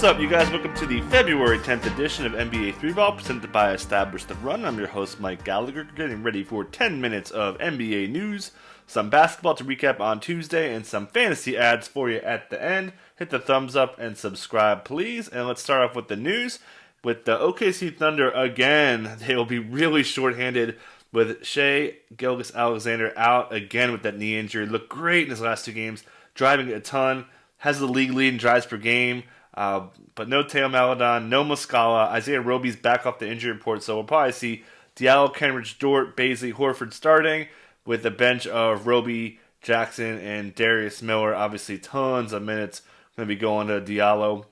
What's up, you guys? Welcome to the February 10th edition of NBA 3-Ball, presented by Establish the Run. I'm your host, Mike Gallagher, getting ready for 10 minutes of NBA news, some basketball to recap on Tuesday, and some fantasy ads for you at the end. Hit the thumbs up and subscribe, please. And let's start off with the news. With the OKC Thunder again, they will be really shorthanded with Shai Gilgeous-Alexander out again with that knee injury. Looked great in his last two games, driving a ton, has the league lead in drives per game. But no Teo Maledon, no Muscala. Isaiah Roby's back off the injury report, so we'll probably see Diallo, Kenrich, Dort, Baisley, Horford starting with a bench of Roby, Jackson, and Darius Miller. Obviously, tons of minutes going to be going to Diallo,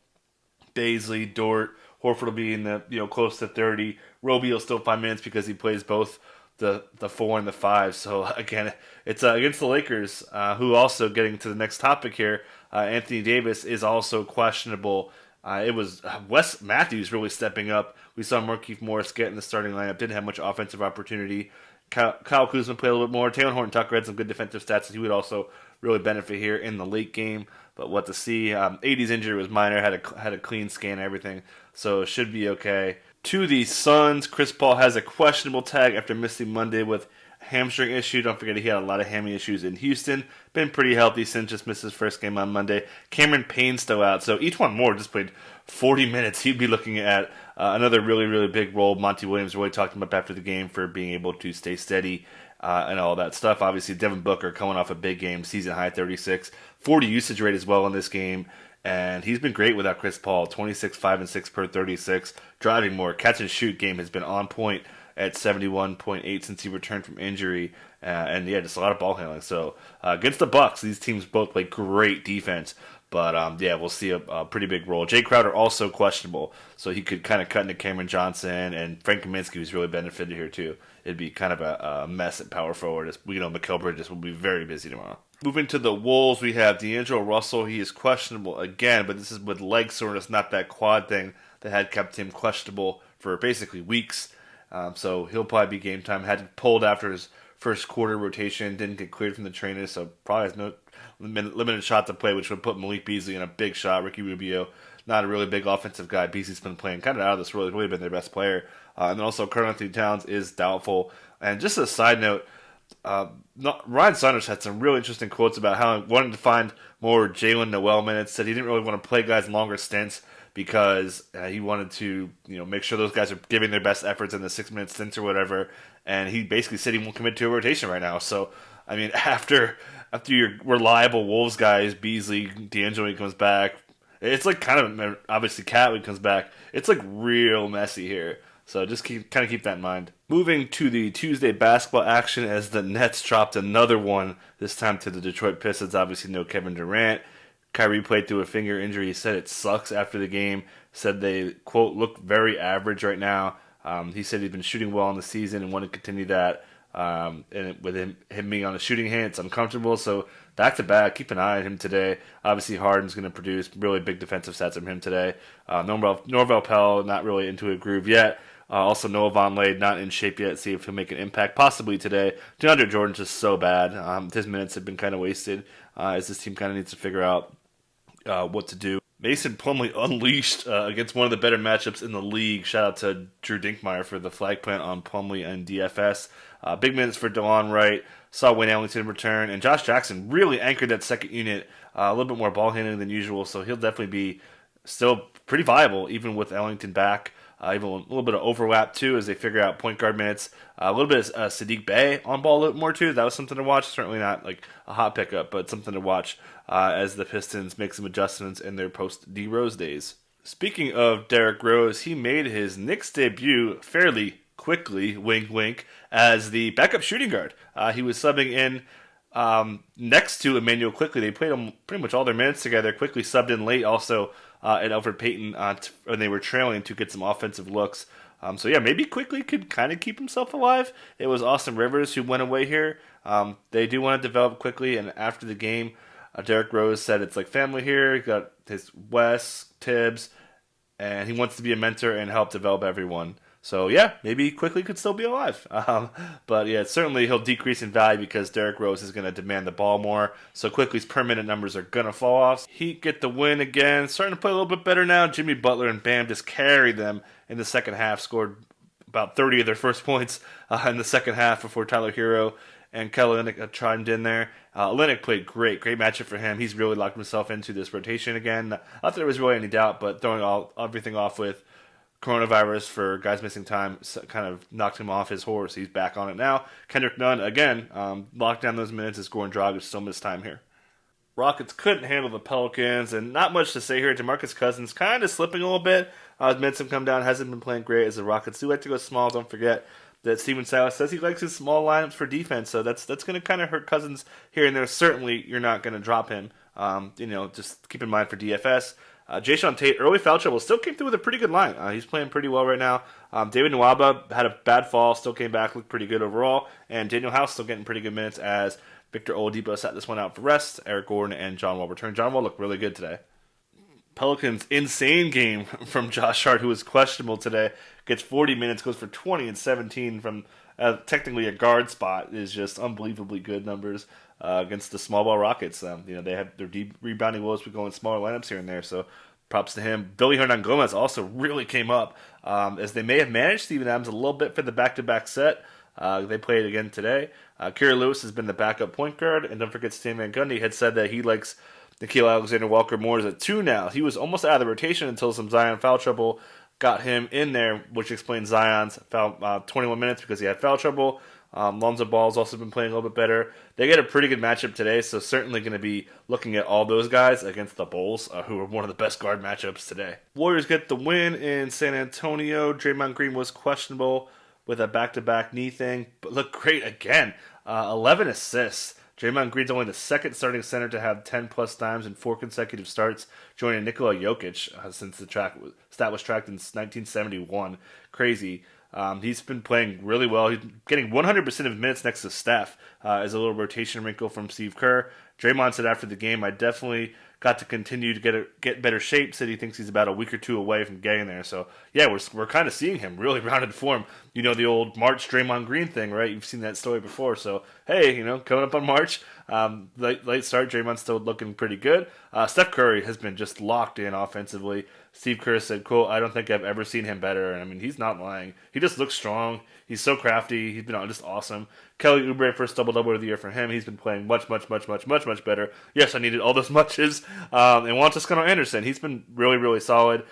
Baisley, Dort. Horford will be in the close to 30. Roby will still find minutes because he plays both the 4 and the 5. So again, it's against the Lakers, who also getting to the next topic here. Anthony Davis is also questionable. It was Wes Matthews really stepping up. We saw Markieff Morris get in the starting lineup. Didn't have much offensive opportunity. Kyle Kuzma played a little bit more. Taylor Horton-Tucker had some good defensive stats, and he would also really benefit here in the late game. But what to see. AD's injury was minor. Had a clean scan and everything, so it should be okay. To the Suns, Chris Paul has a questionable tag after missing Monday with hamstring issue. Don't forget he had a lot of hammy issues in Houston. Been pretty healthy since just missed his first game on Monday. Cameron Payne's still out, so E'Twaun Moore just played 40 minutes. He'd be looking at another really, really big role. Monty Williams really talked him up after the game for being able to stay steady and all that stuff. Obviously, Devin Booker coming off a big game, season high 36, 40 usage rate as well in this game. And he's been great without Chris Paul. 26, 5, and 6 per 36. Driving more. Catch and shoot game has been on point at 71.8 since he returned from injury. And yeah, just a lot of ball handling. So against the Bucks, these teams both play great defense. But yeah, we'll see a pretty big role. Jay Crowder also questionable. So he could kind of cut into Cameron Johnson. And Frank Kaminsky, who's really benefited here too. It'd be kind of a mess at power forward. Mikal Bridges will be very busy tomorrow. Moving to the Wolves, we have D'Angelo Russell. He is questionable again, but this is with leg soreness, not that quad thing that had kept him questionable for basically weeks. So he'll probably be game time. Had pulled after his first quarter rotation, didn't get cleared from the trainers, so probably has no limited shot to play, which would put Malik Beasley in a big shot. Ricky Rubio, not a really big offensive guy. Beasley's been playing kind of out of this role. He's really been their best player. And then also Karl Anthony Towns is doubtful. And just a side note, Ryan Saunders had some really interesting quotes about how he wanted to find more Jalen Noel minutes. Said he didn't really want to play guys longer stints because he wanted to make sure those guys are giving their best efforts in the 6-minute stints or whatever. And he basically said he won't commit to a rotation right now. So I mean, after your reliable Wolves guys, Beasley, D'Angelo comes back, it's like kind of obviously Cat when he comes back. It's like real messy here. So just keep that in mind. Moving to the Tuesday basketball action as the Nets dropped another one, this time to the Detroit Pistons. Obviously no Kevin Durant. Kyrie played through a finger injury. He said it sucks after the game. Said they, quote, look very average right now. He said he's been shooting well in the season and want to continue that. And with him being on a shooting hand, it's uncomfortable. So back-to-back, keep an eye on him today. Obviously, Harden's going to produce really big defensive stats from him today. Norvel Pell, not really into a groove yet. Also, Noah Vonleh, not in shape yet. See if he'll make an impact, possibly today. DeAndre Jordan's just so bad. His minutes have been kind of wasted as this team kind of needs to figure out what to do. Mason Plumlee unleashed against one of the better matchups in the league. Shout out to Drew Dinkmeyer for the flag plant on Plumlee and DFS. Big minutes for DeLon Wright. Saw Wayne Ellington return. And Josh Jackson really anchored that second unit. A little bit more ball handling than usual, so he'll definitely be still pretty viable even with Ellington back. Even a little bit of overlap, too, as they figure out point guard minutes. A little bit of Sadiq Bey on ball a little more, too. That was something to watch. Certainly not like a hot pickup, but something to watch as the Pistons make some adjustments in their post-D Rose days. Speaking of Derrick Rose, he made his Knicks debut fairly quickly, wink, wink, as the backup shooting guard. He was subbing in next to Emmanuel Quickley. They played pretty much all their minutes together. Quickly subbed in late also and Alfred Payton when they were trailing to get some offensive looks. So yeah, maybe Quickly could kind of keep himself alive. It was Austin Rivers who went away here. They do want to develop quickly, and after the game, Derrick Rose said it's like family here. He got his Wes, Tibbs, and he wants to be a mentor and help develop everyone. So yeah, maybe Quickly could still be alive. But yeah, certainly he'll decrease in value because Derrick Rose is going to demand the ball more. So Quickly's per minute numbers are going to fall off. Heat get the win again. Starting to play a little bit better now. Jimmy Butler and Bam just carried them in the second half. Scored about 30 of their first points in the second half before Tyler Hero and Kelly Olynyk chimed in there. Olynyk played great matchup for him. He's really locked himself into this rotation again. Not that there was really any doubt, but throwing everything off with coronavirus for guys missing time kind of knocked him off his horse. He's back on it now. Kendrick Nunn, again, locked down those minutes as Goran Dragic still missed time here. Rockets couldn't handle the Pelicans, and not much to say here. DeMarcus Cousins kind of slipping a little bit. His minutes have come down, hasn't been playing great as the Rockets do like to go small. Don't forget that Steven Silas says he likes his small lineups for defense, so that's going to kind of hurt Cousins here and there. Certainly, you're not going to drop him. Just keep in mind for DFS. Jayshawn Tate, early foul trouble, still came through with a pretty good line. He's playing pretty well right now. David Nwaba had a bad fall, still came back, looked pretty good overall. And Daniel House still getting pretty good minutes as Victor Oladipo sat this one out for rest. Eric Gordon and John Wall returned. John Wall looked really good today. Pelicans insane game from Josh Hart, who was questionable today. Gets 40 minutes, goes for 20 and 17 from technically a guard spot. Is just unbelievably good numbers against the small ball Rockets. They have their deep rebounding woes for going smaller lineups here and there. So props to him. Billy Hernan Gomez also really came up as they may have managed Steven Adams a little bit for the back-to-back set. They played again today. Kira Lewis has been the backup point guard, and don't forget Stan Van Gundy had said that he likes Nickeil Alexander-Walker more as a 2 now. He was almost out of the rotation until some Zion foul trouble got him in there, which explains Zion's 21 minutes because he had foul trouble. Lonzo Ball's also been playing a little bit better. They get a pretty good matchup today, so certainly going to be looking at all those guys against the Bulls, who are one of the best guard matchups today. Warriors get the win in San Antonio. Draymond Green was questionable with a back-to-back knee thing, but looked great again. 11 assists. Draymond Green's only the second starting center to have 10-plus dimes in 4 consecutive starts, joining Nikola Jokic since the stat was tracked in 1971. Crazy. He's been playing really well. He's getting 100% of minutes next to Steph as a little rotation wrinkle from Steve Kerr. Draymond said after the game, I definitely got to continue to get better shape. Said he thinks he's about a week or 2 away from getting there. So, yeah, we're kind of seeing him really rounded form. You know, the old March Draymond Green thing, right? You've seen that story before. So, hey, coming up on March, late start, Draymond's still looking pretty good. Steph Curry has been just locked in offensively. Steve Kerr said, quote, I don't think I've ever seen him better. And I mean, he's not lying. He just looks strong. He's so crafty. He's been just awesome. Kelly Oubre, first double-double of the year for him. He's been playing much better. Yes, I needed all those muches. And Juan Toscano-Anderson, he's been really, really solid.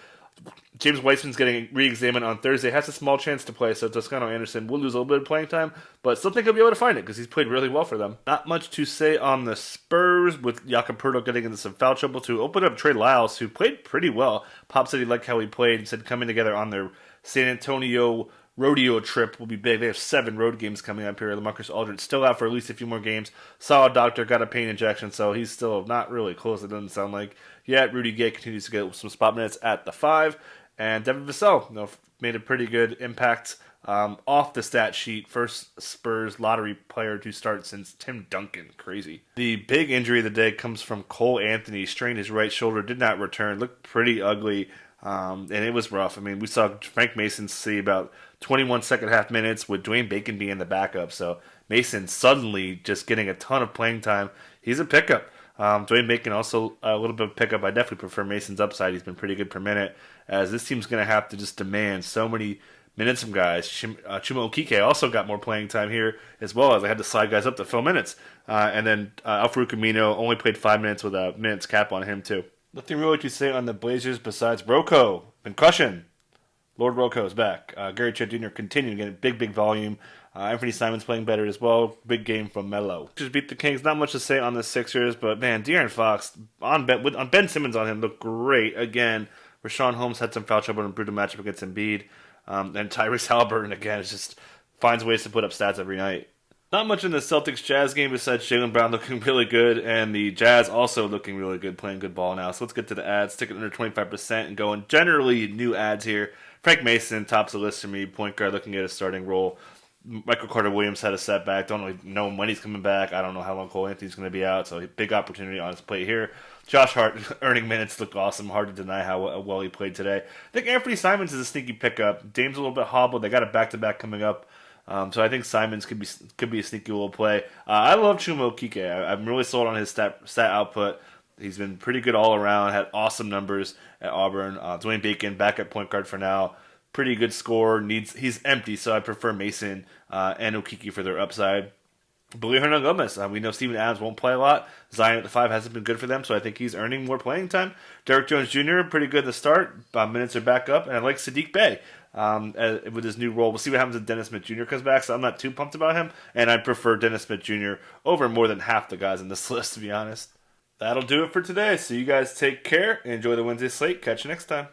James Weissman's getting re-examined on Thursday. Has a small chance to play, so Toscano-Anderson will lose a little bit of playing time, but still think he'll be able to find it because he's played really well for them. Not much to say on the Spurs with Jakob Poeltl getting into some foul trouble to open up Trey Lyles, who played pretty well. Pop said he liked how he played. He said coming together on their San Antonio rodeo trip will be big. They have 7 road games coming up here. LaMarcus Aldridge still out for at least a few more games. Saw a doctor, got a pain injection, so he's still not really close, it doesn't sound like. Yet Rudy Gay continues to get some spot minutes at the 5. And Devin Vassell made a pretty good impact off the stat sheet. First Spurs lottery player to start since Tim Duncan. Crazy. The big injury of the day comes from Cole Anthony. Strained his right shoulder, did not return. Looked pretty ugly, and it was rough. I mean, we saw Frank Mason see about 21 second half minutes with Dwayne Bacon being the backup. So Mason suddenly just getting a ton of playing time. He's a pickup. Dwayne Bacon also a little bit of pickup. I definitely prefer Mason's upside. He's been pretty good per minute, as this team's going to have to just demand so many minutes from guys. Chuma Okeke also got more playing time here, as well as I had to slide guys up to fill minutes. And then Al-Farouq Amino only played 5 minutes with a minutes cap on him, too. Nothing really to say on the Blazers besides Rocco. Been crushing. Lord Rocco is back. Gary Trent Jr. continuing to get big volume. Anthony Simon's playing better as well. Big game from Melo. Just beat the Kings. Not much to say on the Sixers, but man, De'Aaron Fox on Ben Simmons on him looked great again. Rashawn Holmes had some foul trouble in a brutal matchup against Embiid. And Tyrese Halliburton again just finds ways to put up stats every night. Not much in the Celtics-Jazz game besides Jaylen Brown looking really good, and the Jazz also looking really good, playing good ball now. So let's get to the ads. Stick it under 25% and going generally new ads here. Frank Mason tops the list for me. Point guard looking at a starting role. Michael Carter-Williams had a setback. Don't really know when he's coming back. I don't know how long Cole Anthony's going to be out, so big opportunity on his plate here. Josh Hart earning minutes look awesome. Hard to deny how well he played today. I think Anthony Simons is a sneaky pickup. Dame's a little bit hobbled. They got a back-to-back coming up. So I think Simons could be a sneaky little play. I love Chuma Okeke. I'm really sold on his stat output. He's been pretty good all around. Had awesome numbers at Auburn. Dwayne Bacon back at point guard for now. Pretty good score. He's empty, so I prefer Mason and Okeke for their upside. Bully Hernan Gomez. We know Steven Adams won't play a lot. Zion at the 5 hasn't been good for them, so I think he's earning more playing time. Derrick Jones Jr., pretty good at the start. Minutes are back up. And I like Sadiq Bey with his new role. We'll see what happens when Dennis Smith Jr. comes back, so I'm not too pumped about him. And I prefer Dennis Smith Jr. over more than half the guys in this list, to be honest. That'll do it for today. So you guys take care and enjoy the Wednesday slate. Catch you next time.